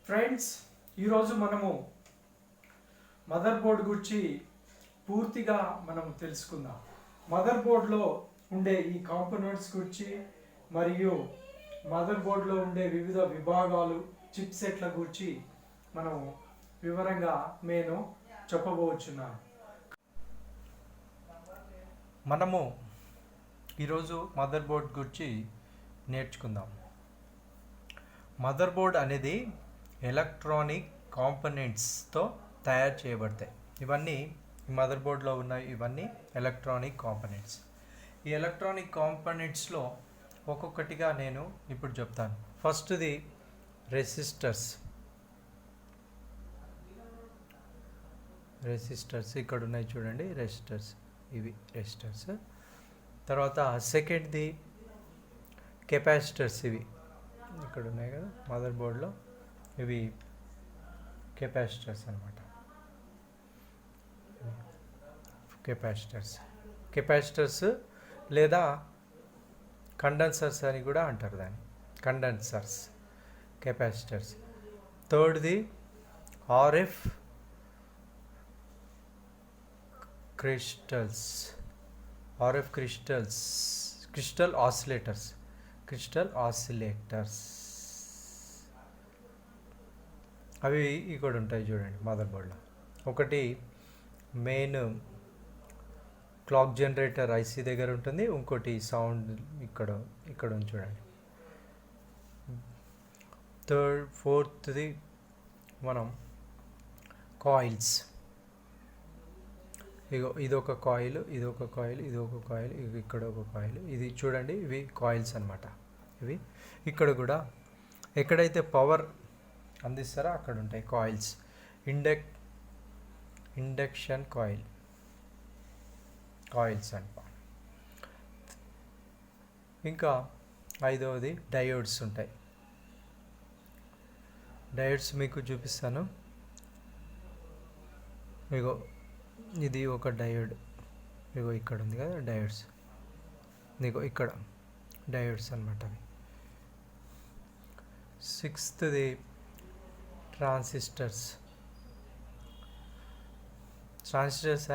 Friends, ఈరోజు మనము mother board గురించి పూర్తిగా మనం తెలుసుకుందాం. మదర్ బోర్డ్లో ఉండే ఈ కాంపోనెంట్స్ గురించి మరియు మదర్ బోర్డ్లో ఉండే వివిధ విభాగాలు, చిప్ సెట్ల గురించి మనం వివరంగా నేను చెప్పబోతున్నాను. మనము ఈరోజు మదర్ బోర్డ్ గురించి నేర్చుకుందాం. మదర్ బోర్డ్ అనేది ఎలక్ట్రానిక్ కాంపోనెంట్స్తో తయారు చేయబడతాయి. ఇవన్నీ మదర్ బోర్డ్లో ఉన్నాయి. ఇవన్నీ ఎలక్ట్రానిక్ కాంపోనెంట్స్. ఈ ఎలక్ట్రానిక్ కాంపోనెంట్స్లో ఒక్కొక్కటిగా నేను ఇప్పుడు చెప్తాను. ఫస్ట్ది రెసిస్టర్స్. ఇక్కడ ఉన్నాయి చూడండి, రెసిస్టర్స్. ఇవి రెసిస్టర్స్. తర్వాత సెకండ్ది కెపాసిటర్స్. ఇవి ఇక్కడ ఉన్నాయి కదా మదర్ బోర్డ్లో, ఇవి కెపాసిటర్స్ అన్నమాట. కెపాసిటర్స్ లేదా కండెన్సర్స్ అని కూడా అంటారు దాన్ని. Condensers, capacitors. థర్డ్ది ఆర్ఎఫ్ క్రిస్టల్స్. Crystal oscillators. అవి ఇక్కడ ఉంటాయి చూడండి మదర్ బోర్డ్లో. ఒకటి మెయిన్ క్లాక్ జనరేటర్ ఐసీ దగ్గర ఉంటుంది. ఇంకోటి సౌండ్ ఇక్కడ ఉంది చూడండి. ఫోర్త్ది మనం కాయిల్స్. ఇదొక కాయిల్, ఇదొక కాయిల్, ఇక్కడ ఒక కాయిల్. ఇది చూడండి, ఇవి కాయిల్స్ అన్నమాట. ఇవి ఇక్కడ కూడా ఎక్కడైతే పవర్ అందిస్తారో అక్కడ ఉంటాయి కాయిల్స్. ఇండక్షన్ కాయిల్స్ అంట. ఇంకా ఐదవది డయోడ్స్ ఉంటాయి. డయోడ్స్ మీకు చూపిస్తాను. ఇది ఒక డయోడ్. ఇక్కడ ఉంది కదా డయోడ్స్. ఇక్కడ డయోడ్స్ అన్నమాట. అవి సిక్స్త్ది ట్రాన్సిస్టర్స్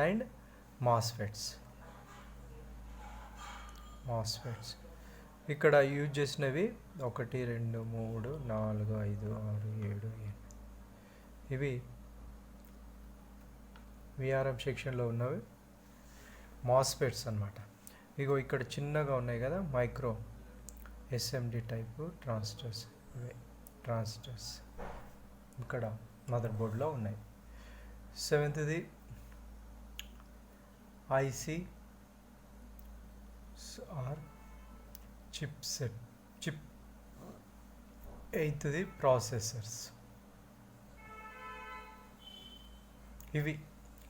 అండ్ మాస్ఫెట్స్. ఇక్కడ యూజ్ చేసినవి 1 2 3 4 5 6 7 8. ఇవి విఆర్ఎం సెక్షన్లో ఉన్నవి మాస్ఫెట్స్ అన్నమాట. ఇక్కడ చిన్నగా ఉన్నాయి కదా మైక్రో ఎస్ఎండి టైపు ట్రాన్సిస్టర్స్. ఇవే ట్రాన్సిస్టర్స్ ఇక్కడ మదర్ బోర్డ్లో ఉన్నాయి. సెవెంత్ది ఐసి ఆర్ చిప్. ఎయిత్ది ప్రాసెసర్స్.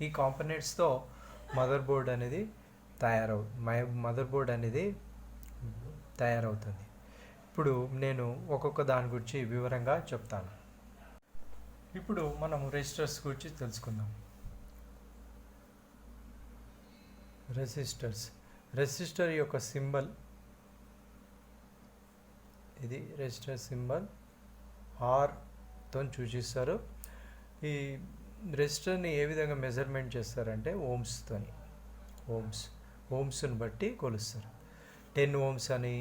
ఈ కాంపోనెంట్స్తో మదర్ బోర్డ్ అనేది తయారవుతుంది. ఇప్పుడు నేను ఒక్కొక్క దాని గురించి వివరంగా చెప్తాను. ఇప్పుడు మనం రెసిస్టర్స్ గురించి తెలుసుకుందాం. రెసిస్టర్ యొక్క సింబల్ ఇది. రెసిస్టర్ సింబల్ ఆర్తో సూచిస్తారు. ఈ రెసిస్టర్ని ఏ విధంగా మెజర్మెంట్ చేస్తారంటే ఓమ్స్ని బట్టి కొలుస్తారు. 10 ఓమ్స్ అని,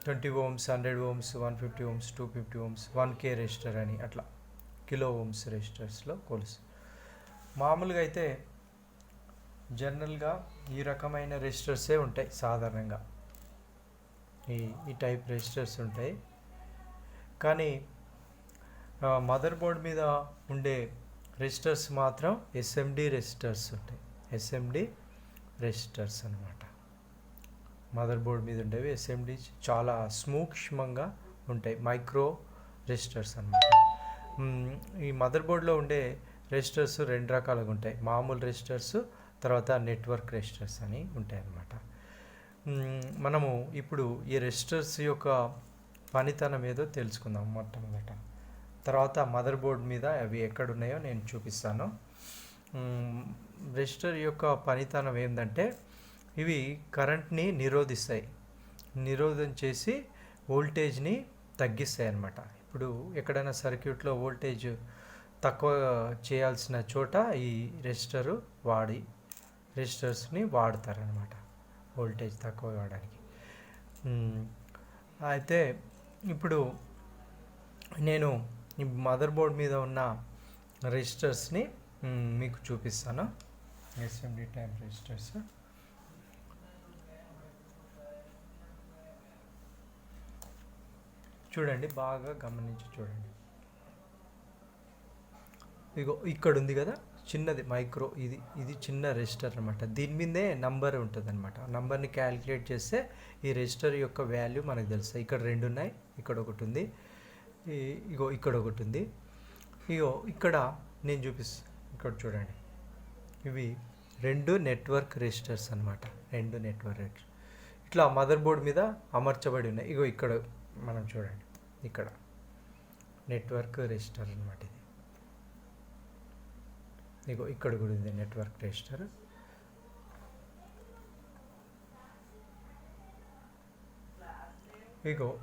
20 ohms, 100 ohms, 150 ohms, 250 ohms, 1K resistor అని, అట్లా కిలో ఓమ్స్ రెసిస్టర్స్లో కొలుస్తారు. మామూలుగా అయితే జనరల్గా ఈ రకమైన రెసిస్టర్సే ఉంటాయి. సాధారణంగా ఈ టైప్ రెసిస్టర్స్ ఉంటాయి. కానీ మదర్ బోర్డ్ మీద ఉండే రెసిస్టర్స్ మాత్రం ఎస్ఎండి రెసిస్టర్స్ ఉంటాయి. అన్నమాట. మదర్ బోర్డ్ మీద ఉండేవి ఎస్ఎండి చాలా సూక్ష్మంగా ఉంటాయి. మైక్రో రెసిస్టర్స్ అన్నమాట. ఈ మదర్ బోర్డ్లో ఉండే రెసిస్టర్స్ 2 రకాలుగా ఉంటాయి. మామూలు రెసిస్టర్స్, తర్వాత నెట్వర్క్ రెసిస్టర్స్ అని ఉంటాయి అన్నమాట. మనము ఇప్పుడు ఈ రెసిస్టర్స్ యొక్క పనితనం ఏదో తెలుసుకుందాం మొట్టమొదట. తర్వాత మదర్ బోర్డ్ మీద అవి ఎక్కడున్నాయో నేను చూపిస్తాను. రెసిస్టర్ యొక్క పనితనం ఏంటంటే ఇవి కరెంట్ని నిరోధం చేసి వోల్టేజ్ని తగ్గిస్తాయి అన్నమాట. ఇప్పుడు ఎక్కడైనా సర్క్యూట్లో వోల్టేజ్ తక్కువ చేయాల్సిన చోట ఈ రెసిస్టర్స్ని వాడతారనమాట వోల్టేజ్ తక్కువ కావడానికి. అయితే ఇప్పుడు నేను ఈ మదర్ బోర్డ్ మీద ఉన్న రెసిస్టర్స్ని మీకు చూపిస్తాను. SMD type resistors. చూడండి, బాగా గమనించి చూడండి. ఇగో ఇక్కడ ఉంది కదా చిన్నది మైక్రో, ఇది చిన్న రెసిస్టర్ అనమాట. దీని మీదే నంబర్ ఉంటుంది అనమాట. నంబర్ని క్యాలిక్యులేట్ చేస్తే ఈ రెసిస్టర్ యొక్క వాల్యూ మనకు తెలుస్తుంది. ఇక్కడ 2 ఉన్నాయి, ఇక్కడ ఒకటి ఉంది, ఇక్కడ ఒకటి ఉంది. ఇక్కడ నేను చూపిస్తాను. ఇక్కడ చూడండి, ఇవి 2 నెట్వర్క్ రెసిస్టర్స్ అనమాట. 2 నెట్వర్క్ రెసిస్టర్ ఇట్లా మదర్ బోర్డ్ మీద అమర్చబడి ఉన్నాయి. ఇక్కడ మనం చూడండి, ఇక్కడ నెట్వర్క్ రెసిస్టర్ అనమాట. ఇక్కడ కూడా ఉంది నెట్వర్క్ రెసిస్టర్.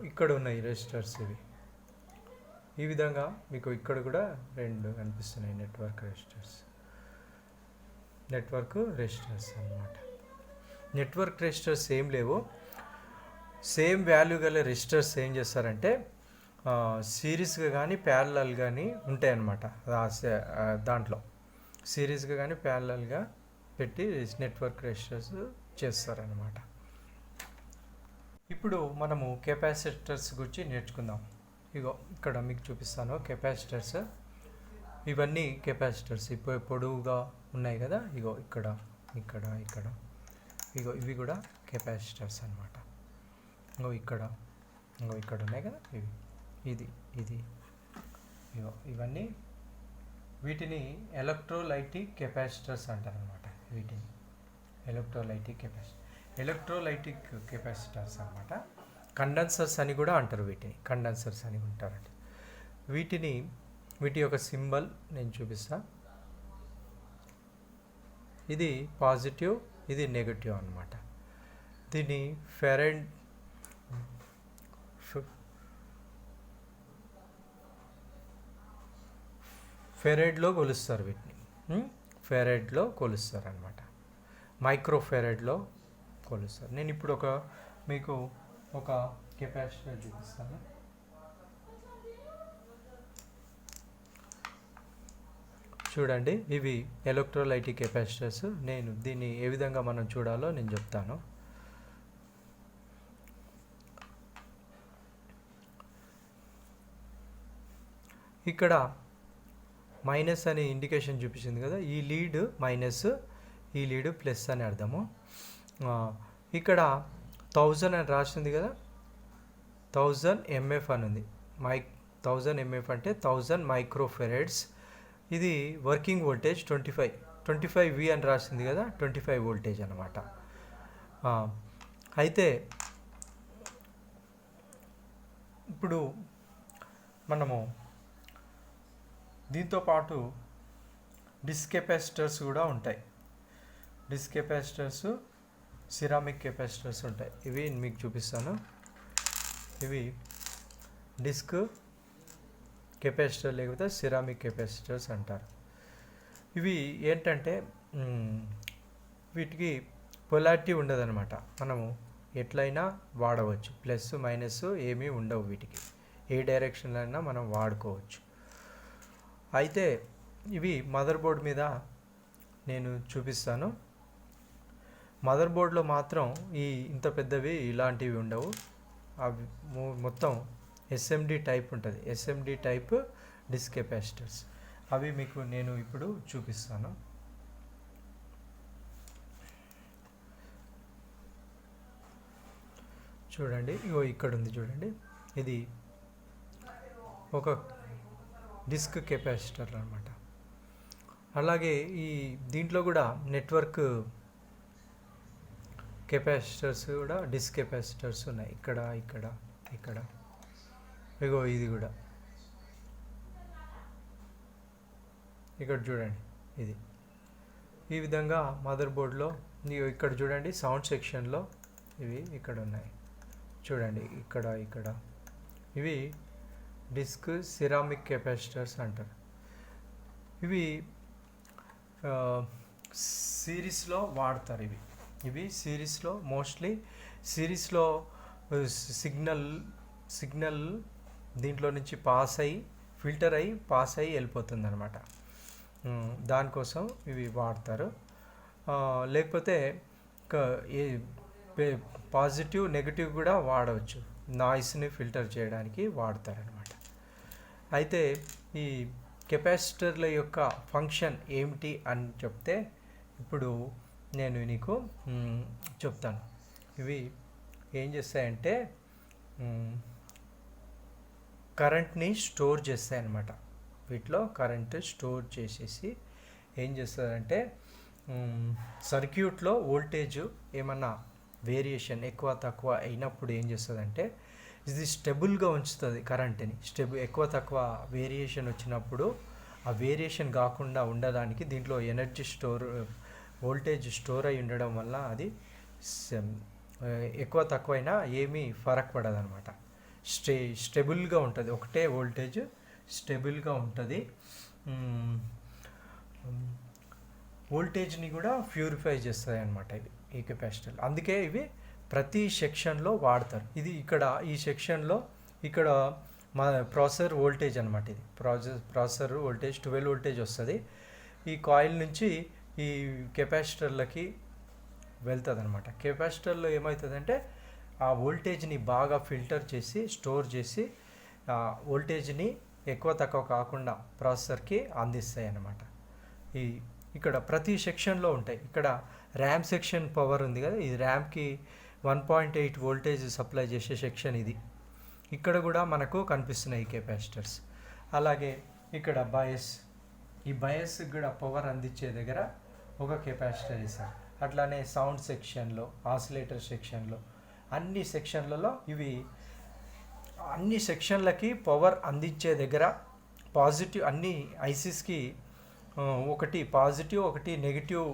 ఇక్కడ ఉన్నాయి రెసిస్టర్స్. ఈ విధంగా మీకు ఇక్కడ కూడా 2 కనిపిస్తున్నాయి నెట్వర్క్ రెసిస్టర్స్ అన్నమాట. నెట్వర్క్ రెసిస్టర్స్ ఏం లేవు, సేమ్ వాల్యూ గల రెసిస్టర్స్ ఏం చేస్తారంటే సిరీస్గా కానీ ప్యారలల్ కానీ ఉంటాయి అన్నమాట. దాంట్లో సిరీస్గా కానీ ప్యారలల్గా పెట్టి నెట్వర్క్ రెసిస్టర్స్ చేస్తారనమాట. ఇప్పుడు మనము కెపాసిటర్స్ గురించి నేర్చుకుందాం. ఇక్కడ మీకు చూపిస్తాను కెపాసిటర్స్. ఇవన్నీ కెపాసిటర్స్ ఇప్పుడు పొడవుగా ఉన్నాయి కదా. ఇక్కడ ఇవి కూడా కెపాసిటర్స్ అనమాట. ఇక్కడ ఉన్నాయి కదా ఇవన్నీ వీటిని ఎలక్ట్రోలైటిక్ కెపాసిటర్స్ అంటారనమాట. వీటిని ఎలక్ట్రోలైటిక్ కెపాసిటర్స్ అనమాట. కండెన్సర్స్ అని కూడా అంటారు. కండెన్సర్స్ అని ఉంటారండి. వీటి యొక్క సింబల్ నేను చూపిస్తా. ఇది పాజిటివ్, ఇది నెగటివ్ అనమాట. దీన్ని ఫెరైడ్లో కొలుస్తారు. ఫెరైడ్లో కొలుస్తారు అనమాట. మైక్రో ఫెరైడ్లో కొలుస్తారు. నేను ఇప్పుడు మీకు ఒక కెపాసిటర్ చూపిస్తాను. చూడండి, ఇవి ఎలక్ట్రోలైటిక్ కెపాసిటర్స్. నేను దీన్ని ఏ విధంగా మనం చూడాలో నేను చెప్తాను. ఇక్కడ మైనస్ అనే ఇండికేషన్ చూపించింది కదా. ఈ లీడ్ మైనస్, ఈ లీడ్ ప్లస్ అని అర్థము. ఇక్కడ 1000 అని రాసింది కదా. 1000 MF అని ఉంది. 1000 MF అంటే 1000 మైక్రోఫెరైడ్స్. ఇది వర్కింగ్ వోల్టేజ్ 25V అని రాసింది కదా. 25 వోల్టేజ్ అనమాట. అయితే ఇప్పుడు మనము దీంతో పాటు డిస్క్ కెపాసిటర్స్ కూడా ఉంటాయి. డిస్క్ కెపాసిటర్స్, సిరామిక్ కెపాసిటర్స్ ఉంటాయి. ఇవి మీకు చూపిస్తాను. ఇవి డిస్క్ కెపాసిటర్ లేకపోతే సిరామిక్ కెపాసిటర్స్ అంటారు. ఇవి ఏంటంటే వీటికి పొలారిటీ ఉండదన్నమాట. మనము ఎట్లయినా వాడవచ్చు. ప్లస్ మైనస్ ఏమీ ఉండవు వీటికి. ఏ డైరెక్షన్లో అయినా మనం వాడుకోవచ్చు. అయితే ఇవి మదర్ బోర్డ్ మీద నేను చూపిస్తాను. మదర్ బోర్డ్లో మాత్రం ఇంత పెద్దవి ఇలాంటివి ఉండవు. అవి మొత్తం ఎస్ఎండి టైప్ ఉంటుంది. SMD type disc capacitors. అవి మీకు నేను ఇప్పుడు చూపిస్తాను. చూడండి, ఇక్కడ ఉంది చూడండి. ఇది ఒక డిస్క్ కెపాసిటర్ అన్నమాట. అలాగే దీంట్లో కూడా నెట్వర్క్ కెపాసిటర్స్ కూడా డిస్క్ కెపాసిటర్స్ ఉన్నాయి. ఇక్కడ ఇది కూడా ఇక్కడ చూడండి. ఈ విధంగా మదర్ బోర్డ్లో ఇక్కడ చూడండి సౌండ్ సెక్షన్లో ఇవి ఇక్కడ ఉన్నాయి చూడండి, ఇక్కడ ఇవి డిస్క్ సిరామిక్ కెపాసిటర్స్ అంటారు. ఇవి సిరీస్లో వాడతారు. ఇవి సిరీస్లో మోస్ట్లీ సిరీస్లో సిగ్నల్ దీంట్లో నుంచి ఫిల్టర్ అయ్యి పాస్ అయ్యి వెళ్ళిపోతుంది అనమాట. దానికోసం ఇవి వాడతారు. లేకపోతే పాజిటివ్ నెగిటివ్ కూడా వాడవచ్చు, నాయిస్ని ఫిల్టర్ చేయడానికి వాడతారనమాట. అయితే ఈ కెపాసిటర్ల యొక్క ఫంక్షన్ ఏమిటి అని చెప్తే ఇప్పుడు నేను నీకు చెప్తాను. ఇవి ఏం చేస్తాయంటే కరెంట్ని స్టోర్ చేస్తాయన్నమాట. వీటిలో కరెంట్ స్టోర్ చేసేసి ఏం చేస్తుందంటే సర్క్యూట్లో వోల్టేజ్ ఏమన్నా వేరియేషన్ ఎక్కువ తక్కువ అయినప్పుడు ఏం చేస్తుందంటే ఇది స్టెబుల్గా ఉంచుతుంది కరెంట్ని. ఎక్కువ తక్కువ వేరియేషన్ వచ్చినప్పుడు ఆ వేరియేషన్ కాకుండా ఉండడానికి దీంట్లో ఎనర్జీ వోల్టేజ్ స్టోర్ అయి ఉండడం వల్ల అది ఎక్కువ తక్కువైనా ఏమీ ఫరక్ పడదనమాట. స్టెబుల్గా ఉంటుంది, ఒకటే వోల్టేజ్ స్టెబుల్గా ఉంటుంది. వోల్టేజ్ని కూడా ప్యూరిఫై చేస్తాయి అన్నమాట ఈ కెపాసిటర్. అందుకే ఇవి ప్రతి సెక్షన్లో వాడతారు. ఇది ఈ సెక్షన్లో ఇక్కడ మా ప్రాసెసర్ వోల్టేజ్ అనమాట. ఇది ప్రాసెసర్ వోల్టేజ్ 12 వోల్టేజ్ వస్తుంది. ఈ కాయిల్ నుంచి ఈ కెపాసిటర్లకి వెళ్తుంది అనమాట. కెపాసిటర్లో ఏమవుతుందంటే ఆ వోల్టేజ్ని బాగా ఫిల్టర్ చేసి స్టోర్ చేసి ఆ వోల్టేజ్ని ఎక్కువ తక్కువ కాకుండా ప్రాసెసర్కి అందిస్తాయి అన్నమాట. ఇక్కడ ప్రతి సెక్షన్లో ఉంటాయి. ఇక్కడ ర్యామ్ సెక్షన్ పవర్ ఉంది కదా, ఇది ర్యామ్కి 1.8 వోల్టేజ్ సప్లై చేసే సెక్షన్ ఇది. ఇక్కడ కూడా మనకు కనిపిస్తున్నాయి ఈ కెపాసిటర్స్. అలాగే ఇక్కడ ఈ బయస్కి కూడా పవర్ అందించే దగ్గర ఒక కెపాసిటర్ వేసారు. అట్లానే సౌండ్ సెక్షన్లో, ఆసిలేటర్ సెక్షన్లో, అన్ని సెక్షన్లలో అన్ని సెక్షన్లకి పవర్ అందించే దగ్గర పాజిటివ్ అన్ని ఐసీస్కి ఒకటి పాజిటివ్ ఒకటి నెగిటివ్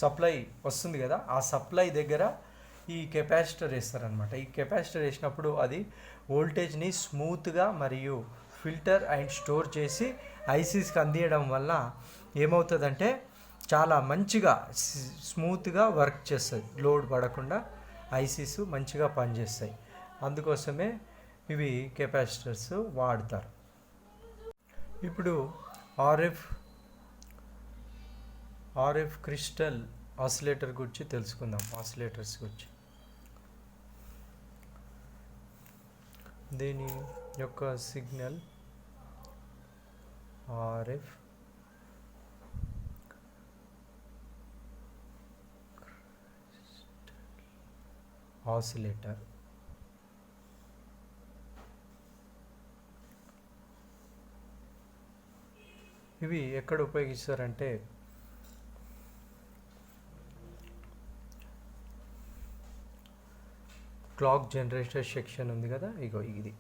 సప్లై వస్తుంది కదా, ఆ సప్లై దగ్గర ఈ కెపాసిటర్ వేస్తారనమాట. ఈ కెపాసిటర్ వేసినప్పుడు అది వోల్టేజ్ని స్మూత్గా మరియు ఫిల్టర్ అండ్ స్టోర్ చేసి ఐసీస్కి అందించడం వల్ల ఏమవుతుందంటే చాలా మంచిగా స్మూత్గా వర్క్ చేస్తుంది, లోడ్ పడకుండా ఐసీస్ మంచిగా పనిచేస్తాయి. అందుకోసమే ఇవి కెపాసిటర్స్ వాడతారు. ఇప్పుడు ఆర్ఎఫ్ క్రిస్టల్ ఆసిలేటర్ గురించి తెలుసుకుందాం. ఆసిలేటర్స్ గురించి దీని యొక్క సిగ్నల్ ఆర్ఎఫ్ ఆసిలేటర్ ఇవి ఎక్కడ ఉపయోగిస్తారంటే క్లాక్ జనరేటర్ సెక్షన్ ఉంది కదా, ఇది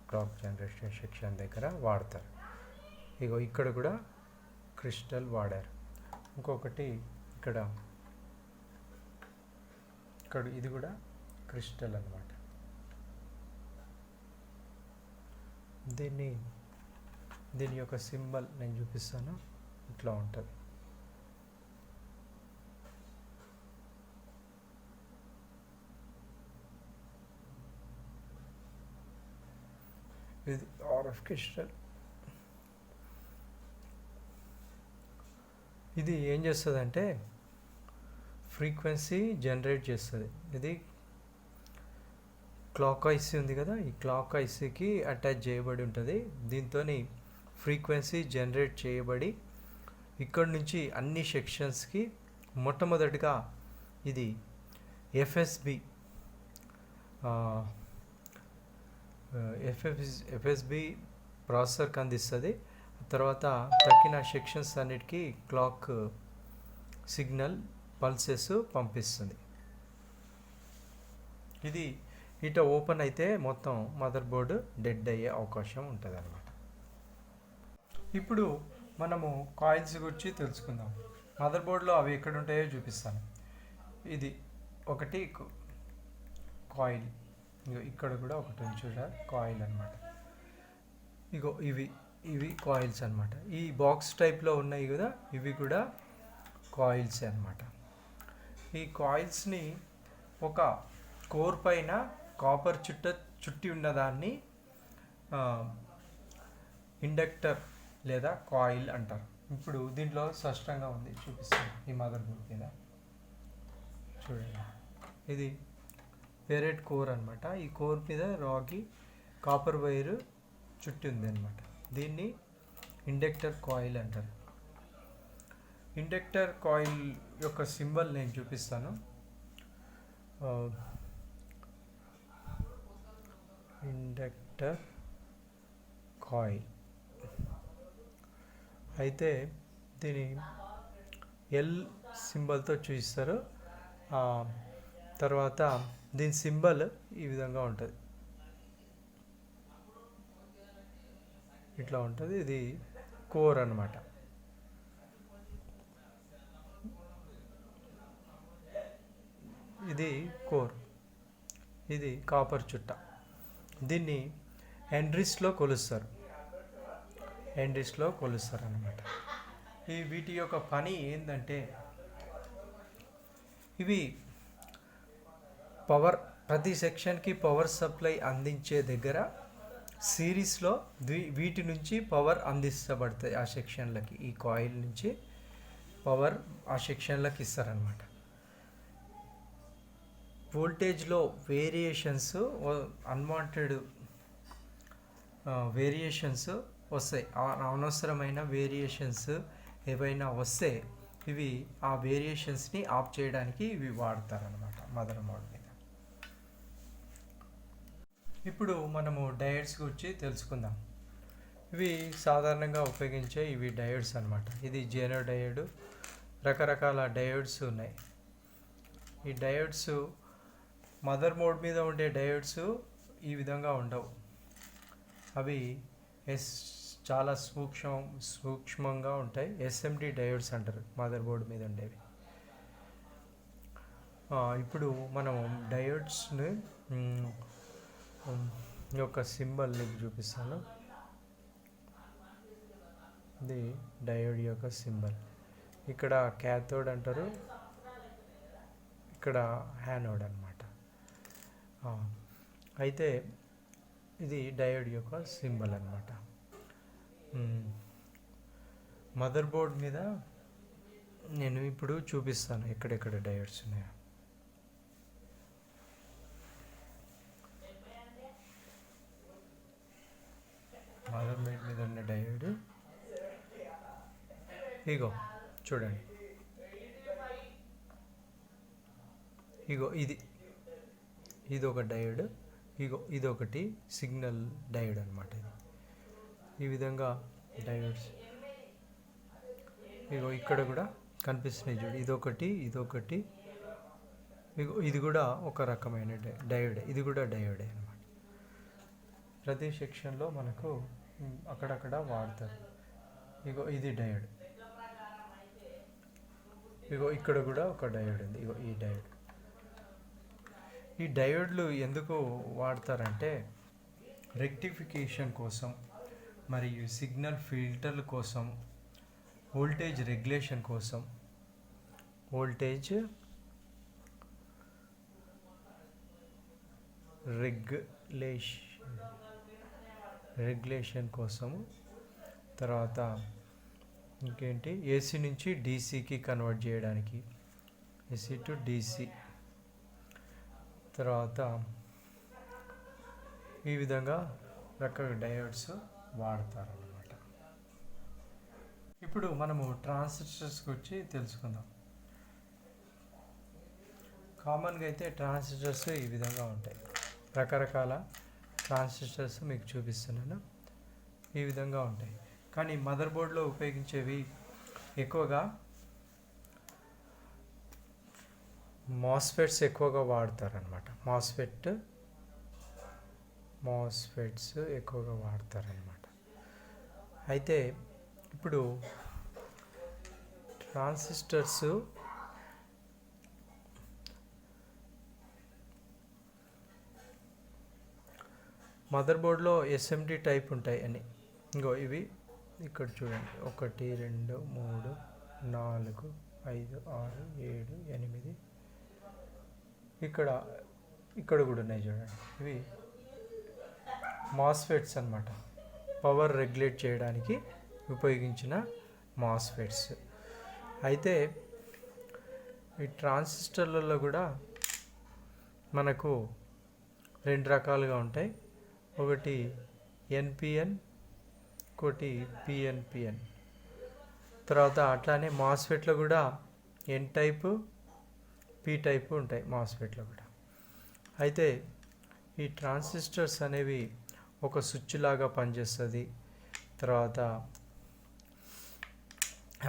క్లాక్ జనరేటర్ సెక్షన్ దగ్గర వాడతారు. ఇక్కడ కూడా క్రిస్టల్ వాడారు. ఇంకొకటి ఇక్కడ ఇది కూడా క్రిస్టల్ అన్నమాట. దీని యొక్క సింబల్ నేను చూపిస్తాను, ఇట్లా ఉంటుంది. ఇది ఆర్ఎఫ్ క్రిస్టల్. ఇది ఏం చేస్తుందంటే ఫ్రీక్వెన్సీ జనరేట్ చేస్తుంది. ఇది క్లాక్ ఐసీ ఉంది కదా, ఈ క్లాక్ ఐసీకి అటాచ్ చేయబడి ఉంటుంది. దీంతో ఫ్రీక్వెన్సీ జనరేట్ చేయబడి ఇక్కడ నుంచి అన్ని సెక్షన్స్కి మొట్టమొదటిగా ఇది ఎఫ్ఎస్బి ప్రాసెసర్కి అందిస్తుంది. తర్వాత తక్కిన సెక్షన్స్ అన్నిటికీ క్లాక్ సిగ్నల్ పల్సెస్ పంపిస్తుంది. ఇది ఓపెన్ అయితే మొత్తం మదర్ బోర్డు డెడ్ అయ్యే అవకాశం ఉంటుంది అన్నమాట. ఇప్పుడు మనము కాయిల్స్ గురించి తెలుసుకుందాం. మదర్ బోర్డ్లో అవి ఎక్కడ ఉంటాయో చూపిస్తాను. ఇది ఒకటి కాయిల్, ఇగో ఇక్కడ కూడా ఒకటి ఉంది చూడ, కాయిల్ అనమాట. ఇగో ఇవి కాయిల్స్ అనమాట. ఈ బాక్స్ టైప్లో ఉన్నాయి కదా, ఇవి కూడా కాయిల్స్ అనమాట. ఈ కాయిల్స్ని ఒక కోర్ పైన కాపర్ చుట్టి ఉన్నదాన్ని ఇండక్టర్ లేదా కాయిల్ అంటారు. ఇప్పుడు దీంట్లో స్పష్టంగా ఉంది, చూపిస్తాను. ఈ మదర్ బోర్డ్ మీద చూడండి, ఇది ఫెరెట్ కోర్ అనమాట. ఈ కోర్ మీద రాగి కాపర్ వైరు చుట్టి ఉంది అనమాట. దీన్ని ఇండక్టర్ కాయిల్ అంటారు. ఇండక్టర్ కాయిల్ యొక్క సింబల్ నేను చూపిస్తాను. ఇండక్టర్ కాయిల్ అయితే దీని ఎల్ సింబల్తో చూపిస్తారు. తర్వాత దీని సింబల్ ఈ విధంగా ఉంటుంది, ఇట్లా ఉంటుంది. ఇది కోర్ అన్నమాట. ఇది కోర్, ఇది కాపర్ చుట్ట. దీన్ని హెన్రీస్లో కొలుస్తారు అన్నమాట. ఈ వీటి యొక్క పని ఏంటంటే, ఇవి పవర్, ప్రతి సెక్షన్కి పవర్ సప్లై అందించే దగ్గర సిరీస్లో వీటి నుంచి పవర్ అందించబడతాయి ఆ సెక్షన్లకి. ఈ కాయిల్ నుంచి పవర్ ఆ సెక్షన్లకి ఇస్తారనమాట. వోల్టేజ్లో వేరియేషన్స్, అన్వాంటెడ్ వేరియేషన్స్ వస్తాయి. అనవసరమైన వేరియేషన్స్ ఏవైనా వస్తే ఇవి ఆ వేరియేషన్స్ని ఆఫ్ చేయడానికి ఇవి వాడతారనమాట మదర్ బోర్డ్ మీద. ఇప్పుడు మనము డయోడ్స్ గురించి తెలుసుకుందాం. ఇవి సాధారణంగా ఉపయోగించే ఇవి డయోడ్స్ అనమాట. ఇది జెనో డయోడ్, రకరకాల డయోడ్స్ ఉన్నాయి. ఈ డయోడ్స్ మదర్ బోర్డ్ మీద ఉండే డయోడ్స్ ఈ విధంగా ఉండవు. అవి చాలా సూక్ష్మంగా ఉంటాయి. ఎస్ఎండి డయోడ్స్ అంటారు మదర్ బోర్డ్ మీద ఉండేవి. ఇప్పుడు మనం డయోడ్స్ని యొక్క సింబల్ మీకు చూపిస్తాను. ఇది డయోడ్ యొక్క సింబల్. ఇక్కడ క్యాథోడ్ అంటారు, ఇక్కడ యానోడ్ అన్నమాట. అయితే ఇది డయోడ్ యొక్క సింబల్ అన్నమాట. మదర్ బోర్డ్ మీద నేను ఇప్పుడు చూపిస్తాను ఎక్కడెక్కడ డయోడ్స్ ఉన్నాయో. మదర్ బోర్డ్ మీద ఉన్న డయోడ్ ఇగో చూడండి, ఇగో ఇది ఒక డయోడ్, ఇగో ఇది ఒకటి సిగ్నల్ డయోడ్ అనమాట. ఇది ఈ విధంగా డయోడ్స్ ఇగో ఇక్కడ కూడా కనిపిస్తున్నాయి చూడు, ఇదొకటి ఇగో ఇది కూడా ఒక రకమైన డయోడ్, ఇది కూడా డయోడే అనమాట. ప్రతి సెక్షన్లో మనకు అక్కడక్కడ వాడతారు. ఇగో ఇది డయోడ్, ఇగో ఇక్కడ కూడా ఒక డయోడ్ ఉంది. ఇగో ఈ డయోడ్. ఈ డయోడ్లు ఎందుకు వాడతారంటే రెక్టిఫికేషన్ కోసం, మరియు సిగ్నల్ ఫిల్టర్ల కోసం, వోల్టేజ్ రెగ్యులేషన్ కోసం, రెగ్యులేషన్ కోసము, తర్వాత ఇంకేంటి ఏసీ నుంచి డీసీకి కన్వర్ట్ చేయడానికి, ఏసీ టు డీసీ, తర్వాత ఈ విధంగా రకాల డయోడ్స్ వాడతారన్నమాట. ఇప్పుడు మనము ట్రాన్సిస్టర్స్ గురించి తెలుసుకుందాం. కామన్గా అయితే ట్రాన్సిస్టర్స్ ఈ విధంగా ఉంటాయి. రకరకాల ట్రాన్సిస్టర్స్ మీకు చూపిస్తున్నాను, ఈ విధంగా ఉంటాయి. కానీ మదర్ బోర్డ్లో ఉపయోగించేవి ఎక్కువగా మాస్ఫెట్స్ ఎక్కువగా వాడతారనమాట. మాస్ఫెట్స్ ఎక్కువగా వాడతారనమాట. అయితే ఇప్పుడు ట్రాన్సిస్టర్స్ మదర్ బోర్డ్లో ఎస్ఎండి టైప్ ఉంటాయి అని. ఇంకో ఇవి ఇక్కడ చూడండి, 1 2 3 4 5 6 7 8 ఇక్కడ కూడా ఉన్నాయి చూడండి. ఇవి మాస్ఫెట్స్ అన్నమాట, పవర్ రెగ్యులేట్ చేయడానికి ఉపయోగించిన మాస్ఫెట్స్. అయితే ఈ ట్రాన్సిస్టర్లలో కూడా మనకు 2 రకాలుగా ఉంటాయి. ఒకటి ఎన్పిఎన్, ఇంకోటి పిఎన్పిఎన్. తర్వాత అట్లానే మాస్ఫెట్లో కూడా ఎన్ టైపు, పి టైపు ఉంటాయి మాస్ఫెట్లో కూడా. అయితే ఈ ట్రాన్సిస్టర్స్ అనేవి ఒక స్విచ్ లాగా పనిచేస్తుంది. తర్వాత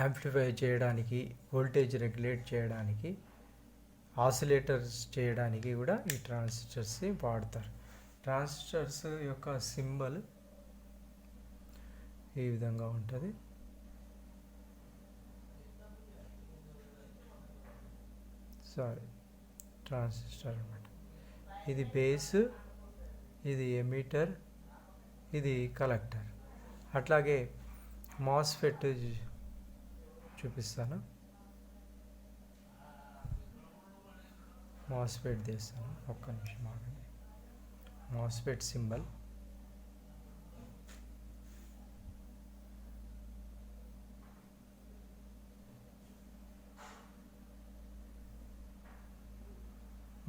యాంప్లిఫై చేయడానికి, వోల్టేజ్ రెగ్యులేట్ చేయడానికి, ఆసిలేటర్స్ చేయడానికి కూడా ఈ ట్రాన్సిస్టర్స్ని వాడతారు. ట్రాన్సిస్టర్స్ యొక్క సింబల్ ఈ విధంగా ఉంటుంది. ట్రాన్సిస్టర్ అన్నమాట. ఇది బేస్, ఇది ఎమిటర్, ఇది కలెక్టర్. అట్లాగే మాస్ఫెట్ చూపిస్తాను, మాస్ఫెట్ తీస్తాను. ఒక్క నిమిషం ఆగండి. MOSFET symbol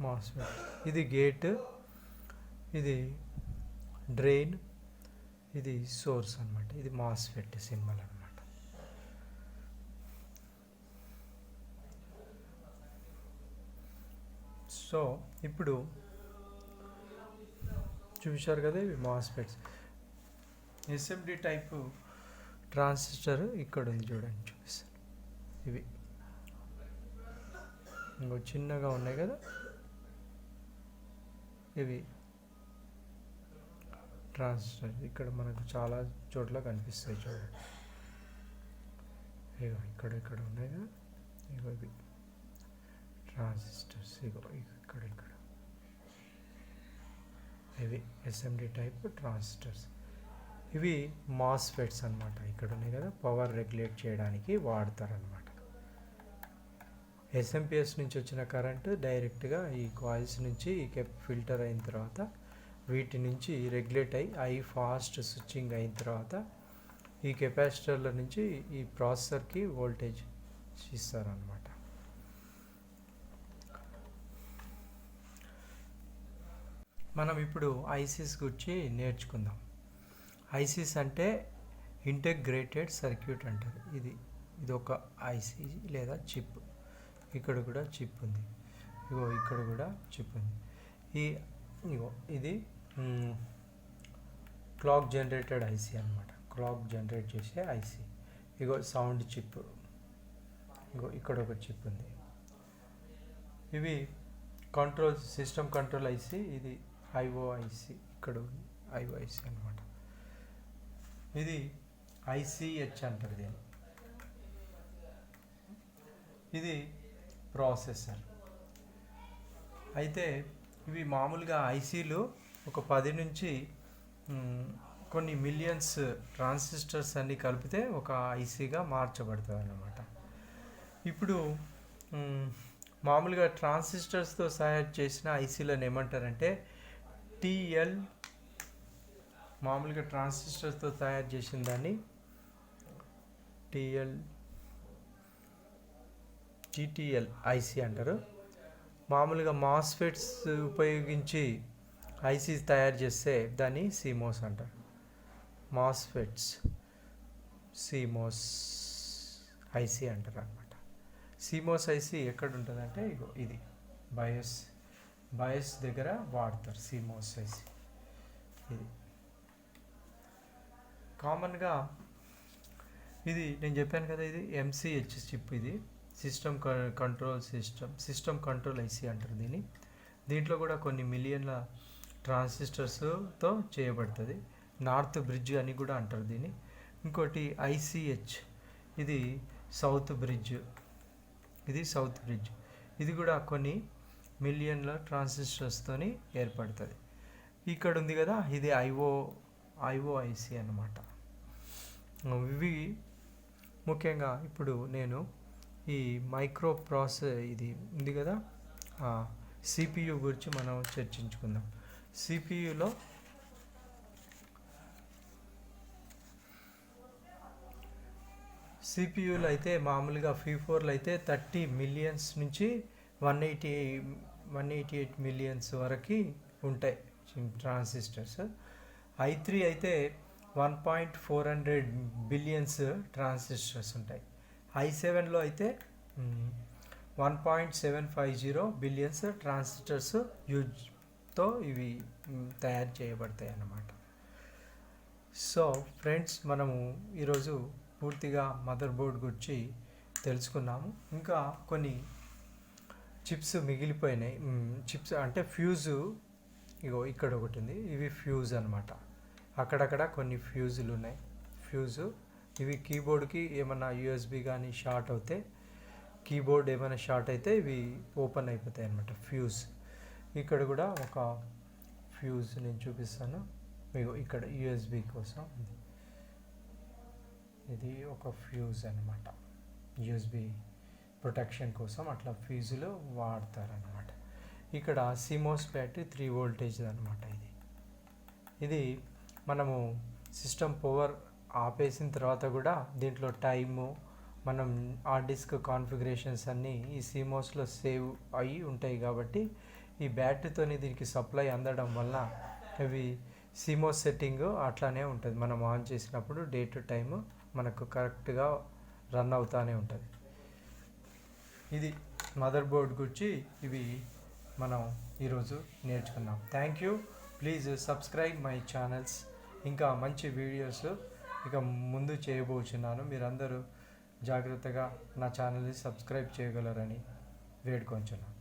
MOSFET. ఇది గేట్, ఇది డ్రైన్, ఇది సోర్స్ అన్నమాట. ఇది మాస్ఫెట్ సింబల్ అన్నమాట. సో ఇప్పుడు చూపించారు కదా, ఇవి మాస్ఫెట్స్. ఎస్ఎండి టైపు ట్రాన్సిస్టర్ ఇక్కడ ఉంది చూడండి, చూపిస్తాను. ఇవి ఇంకో చిన్నగా ఉన్నాయి కదా, ఇవి ట్రాన్సిస్టర్. ఇక్కడ మనకు చాలా చోట్ల కనిపిస్తాయి చూడండి. ఇగో ఇక్కడ ఉన్నాయి కదా, ఇగో ఇవి ట్రాన్సిస్టర్స్. ఇగో ఇక్కడ ఇవి ఎస్ఎండి టైప్ ట్రాన్సిస్టర్స్. ఇవి మాస్ఫెట్స్ అన్నమాట. ఇక్కడ ఉన్నాయి కదా, పవర్ రెగ్యులేట్ చేయడానికి వాడతారనమాట. ఎస్ఎంపిఎస్ నుంచి వచ్చిన కరెంటు డైరెక్ట్గా ఈ కాయిల్స్ నుంచి ఫిల్టర్ అయిన తర్వాత వీటి నుంచి రెగ్యులేట్ అయ్యి ఫాస్ట్ స్విచ్చింగ్ అయిన తర్వాత ఈ కెపాసిటర్ల నుంచి ఈ ప్రాసెసర్కి వోల్టేజ్ ఇస్తారనమాట. మనం ఇప్పుడు ఐసీస్ గురించి నేర్చుకుందాం. ఐసీస్ అంటే ఇంటెగ్రేటెడ్ సర్క్యూట్ అంటారు. ఇది ఒక ఐసీ లేదా చిప్. ఇక్కడ కూడా చిప్ ఉంది, ఇగో ఇక్కడ కూడా చిప్ ఉంది. ఇది క్లాక్ జనరేటెడ్ ఐసీ అన్నమాట. క్లాక్ జనరేట్ చేసే ఐసీ. ఇగో సౌండ్ చిప్, ఇగో ఇక్కడ ఒక చిప్ ఉంది. ఇవి కంట్రోల్ సిస్టమ్ కంట్రోల్ ఐసీ. ఇది ఐఓఐసి, ఇక్కడ ఐఓఐసి అనమాట. ఇది ఐసిహెచ్ అంటారు దీన్ని. ఇది ప్రాసెసర్. అయితే ఇవి మామూలుగా ఐసీలు ఒక 10 నుంచి కొన్ని మిలియన్స్ ట్రాన్సిస్టర్స్ అన్నీ కలిపితే ఒక ఐసీగా మార్చబడుతుంది అన్నమాట. ఇప్పుడు మామూలుగా ట్రాన్సిస్టర్స్తో తయారు చేసిన ఐసీలను ఏమంటారంటే మామూలుగా ట్రాన్సిస్టర్స్తో తయారు చేసిన దాన్ని టీటీఎల్ ఐసీ అంటారు. మామూలుగా మాస్ఫెట్స్ ఉపయోగించి ఐసీస్ తయారు చేస్తే దాన్ని సిమోస్ అంటారు. మాస్ఫెట్స్ సిమోస్ ఐసీ అంటారు అనమాట. సిమోస్ ఐసీ ఎక్కడ ఉంటుందంటే ఇగో ఇది బయస్ దగ్గర వాడతారు సిమోస్ ఐసీ. ఇది కామన్గా ఇది నేను చెప్పాను కదా, ఇది ఎంసీహెచ్ చిప్. ఇది సిస్టమ్ కంట్రోల్ ఐసీ అంటారు దీన్ని. దీంట్లో కూడా కొన్ని మిలియన్ల ట్రాన్సిస్టర్స్తో చేయబడుతుంది. నార్త్ బ్రిడ్జ్ అని కూడా అంటారు దీన్ని. ఇంకోటి ఐసీహెచ్, ఇది సౌత్ బ్రిడ్జ్, ఇది సౌత్ బ్రిడ్జ్. ఇది కూడా కొన్ని మిలియన్ల ట్రాన్సిస్టర్స్తోని ఏర్పడుతుంది. ఇక్కడ ఉంది కదా, ఇది ఐఓఐసి అన్నమాట. ఇవి ముఖ్యంగా ఇప్పుడు నేను ఈ ఇది ఉంది కదా, సిపియు గురించి మనం చర్చించుకుందాం. సిపియులో అయితే మామూలుగా FIFO-లో అయితే 30 మిలియన్స్ నుంచి 188 మిలియన్స్ వరకు ఉంటాయి ట్రాన్సిస్టర్స్. i3 అయితే 1.400 బిలియన్స్ ట్రాన్సిస్టర్స్ ఉంటాయి. i7లో అయితే 1.750 బిలియన్స్ ట్రాన్సిస్టర్స్ యూజ్తో ఇవి తయారు చేయబడతాయి అన్నమాట. సో ఫ్రెండ్స్, మనము ఈరోజు పూర్తిగా మదర్ బోర్డ్ గురించి తెలుసుకున్నాము. ఇంకా కొన్ని చిప్స్ మిగిలిపోయినాయి. చిప్స్ అంటే ఫ్యూజు, ఇగో ఇక్కడ ఒకటి ఉంది, ఇవి ఫ్యూజ్ అనమాట. అక్కడక్కడ కొన్ని ఫ్యూజులు ఉన్నాయి. ఇవి కీబోర్డ్కి ఏమన్నా USB కానీ షార్ట్ అవుతే, కీబోర్డ్ ఏమైనా షార్ట్ అయితే ఇవి ఓపెన్ అయిపోతాయి అన్నమాట, ఫ్యూజ్. ఇక్కడ కూడా ఒక ఫ్యూజ్ నేను చూపిస్తాను. ఇగో ఇక్కడ USB కోసం ఇది ఒక ఫ్యూజ్ అనమాట. USB ప్రొటెక్షన్ కోసం అట్లా ఫ్యూజులు వాడతారనమాట. ఇక్కడ CMOS బ్యాటరీ 3 వోల్టేజ్ అనమాట. ఇది మనము సిస్టమ్ పవర్ ఆపేసిన తర్వాత కూడా దీంట్లో టైము, మనం హార్డ్ డిస్క్ కాన్ఫిగరేషన్స్ అన్నీ ఈ CMOSలో సేవ్ అయ్యి ఉంటాయి. కాబట్టి ఈ బ్యాటరీతోని దీనికి సప్లై అందడం వల్ల అవి CMOS సెట్టింగ్ అట్లానే ఉంటుంది. మనం ఆన్ చేసినప్పుడు డే టు టైము మనకు కరెక్ట్గా రన్ అవుతానే ఉంటుంది. ఇది మదర్ బోర్డ్ గురించి ఇవి మనం ఈరోజు నేర్చుకున్నాం. Thank you. Please subscribe my channels. ఇంకా మంచి వీడియోస్ ఇక ముందు చేయబోతున్నాను. మీరందరూ జాగ్రత్తగా నా ఛానల్ని సబ్స్క్రైబ్ చేయగలరని వేడుకొంచున్నాను.